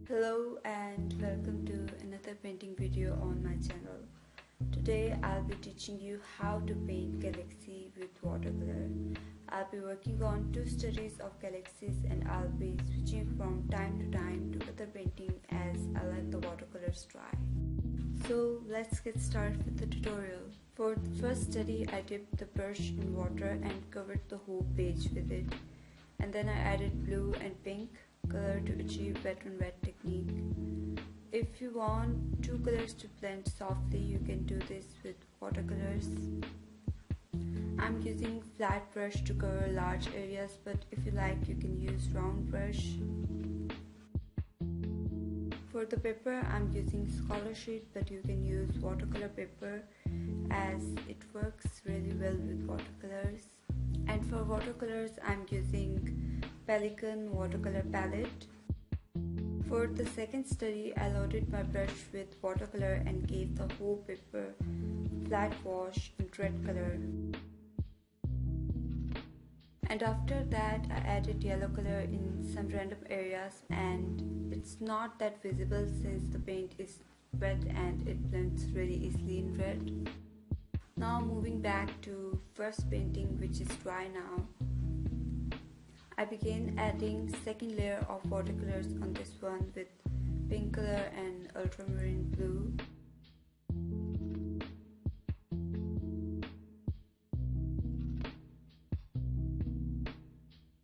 Hello and welcome to another painting video on my channel. Today I'll be teaching you how to paint galaxy with watercolor. I'll be working on two studies of galaxies and I'll be switching from time to time to other painting as I let the watercolors dry. So let's get started with the tutorial. For the first study I dipped the brush in water and covered the whole page with it, and then I added blue and pink color to achieve wet on wet technique. If you want two colors to blend softly, you can do this with watercolors. I'm using flat brush to cover large areas, but if you like you can use round brush. For the paper I'm using scholar sheet, but you can use watercolor paper as it works really well with watercolors. And for watercolors I'm using Pelikan Watercolor palette. For the second study I loaded my brush with watercolor and gave the whole paper flat wash in red color. And after that I added yellow color in some random areas, and it's not that visible since the paint is wet and it blends really easily in red. Now moving back to first painting, which is dry now. I began adding second layer of watercolors on this one with pink color and ultramarine blue.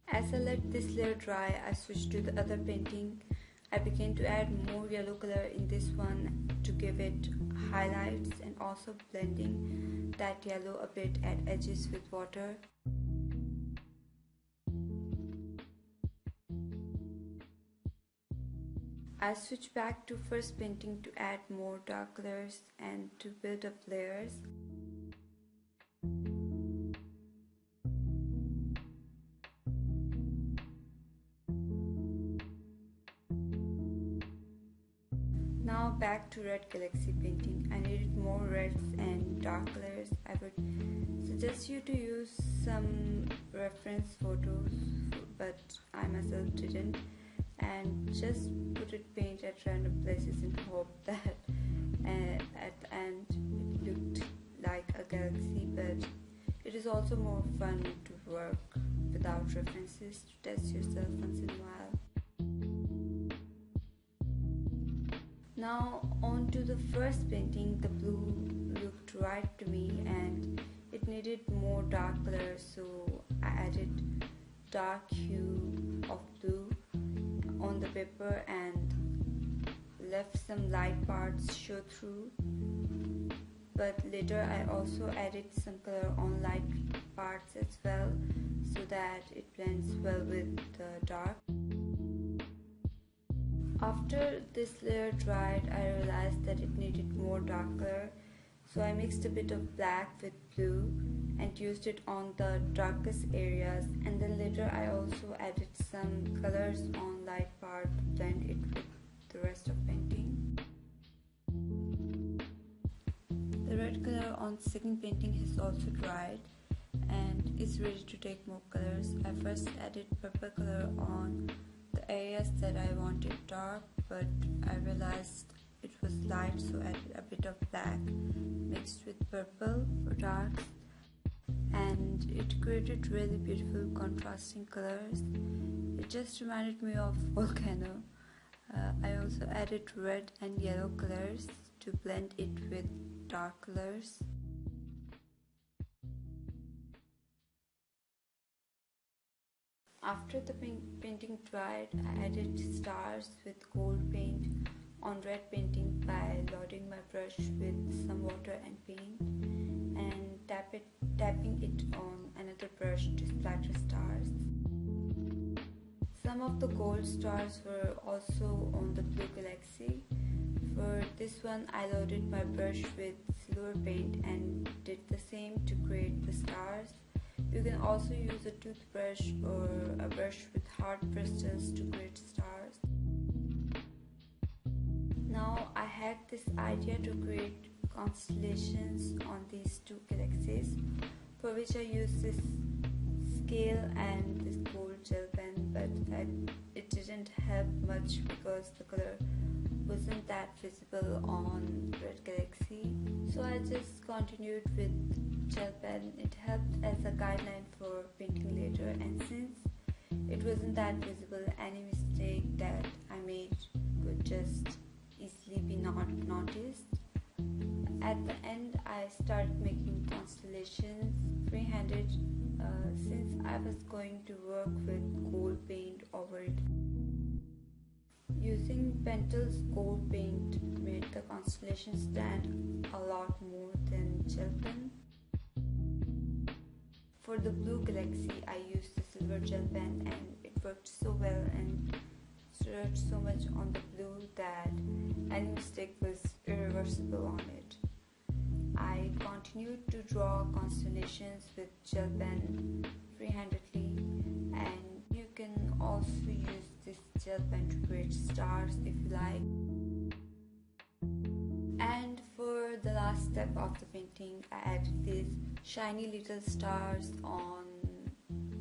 As I let this layer dry, I switched to the other painting. I began to add more yellow color in this one to give it highlights and also blending that yellow a bit at edges with water. I switched back to first painting to add more dark colors and to build up layers. Now back to red galaxy painting. I needed more reds and dark colors. I would suggest you to use some reference photos, but I myself didn't, and just put it paint at random places and hope that at the end it looked like a galaxy. But it is also more fun to work without references, to test yourself once in a while. Now on to the first painting. The blue looked right to me and it needed more dark color, so I added dark hue of blue on the paper and left some light parts show through, but later I also added some color on light parts as well so that it blends well with the dark. After this layer dried, I realized that it needed more dark color, so I mixed a bit of black with blue and used it on the darkest areas, and then later I also added some colors on light part to blend it with the rest of painting. The red color on the second painting has also dried and is ready to take more colors. I first added purple color on the areas that I wanted dark, but I realized it was light, so I added a bit of black mixed with purple for darks, and it created really beautiful contrasting colors. It just reminded me of volcano. I also added red and yellow colors to blend it with dark colors. After the painting dried, I added stars with gold paint on red painting by loading my brush with some water and paint and tapping it on another brush to splatter stars. Some of the gold stars were also on the blue galaxy. For this one I loaded my brush with silver paint and did the same to create the stars. You can also use a toothbrush or a brush with hard crystals to create stars. Now I had this idea to create constellations on these two galaxies, for which I used this scale and this gold gel pen, but that it didn't help much because the color wasn't that visible on Red Galaxy. So I just continued with gel pen. It helped as a guideline for painting later, and since it wasn't that visible, any mistake that I made could just easily be not noticed. At the end, I started making constellations free-handed since I was going to work with gold paint over it. Using Pental's gold paint made the constellation stand a lot more than gel pen. For the blue galaxy, I used the silver gel pen and it worked so well and stood so much on the blue that any mistake was irreversible on it. I continued to draw constellations with gel pen free-handedly, and you can also use this gel pen to create stars if you like. And for the last step of the painting, I added these shiny little stars on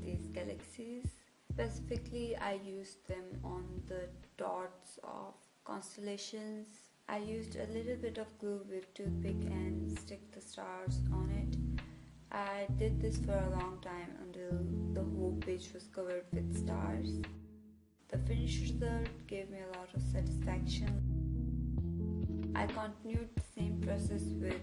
these galaxies. Specifically, I used them on the dots of constellations. I used a little bit of glue with toothpick and stick the stars on it. I did this for a long time until the whole page was covered with stars. The finished result gave me a lot of satisfaction. I continued the same process with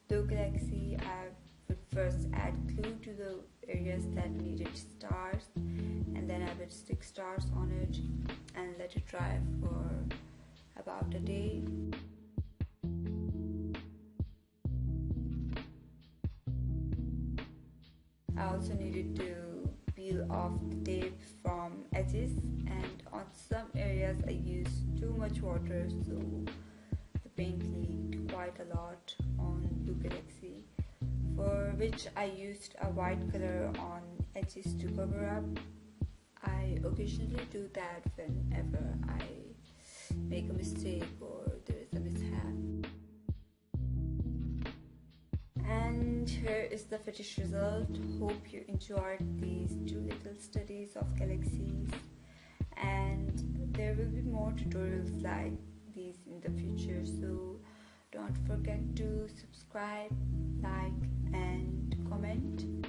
blue galaxy. I would first add glue to the areas that needed stars, and then I would stick stars on it and let it dry for about a day. I also needed to peel off the tape from edges, and on some areas I used too much water, so the paint leaked quite a lot on blue galaxy, for which I used a white color on edges to cover up. I occasionally do that whenever I make a mistake or there is a mishap. And here is the finished result. Hope you enjoyed these two little studies of galaxies, and there will be more tutorials like these in the future, so don't forget to subscribe, like and comment.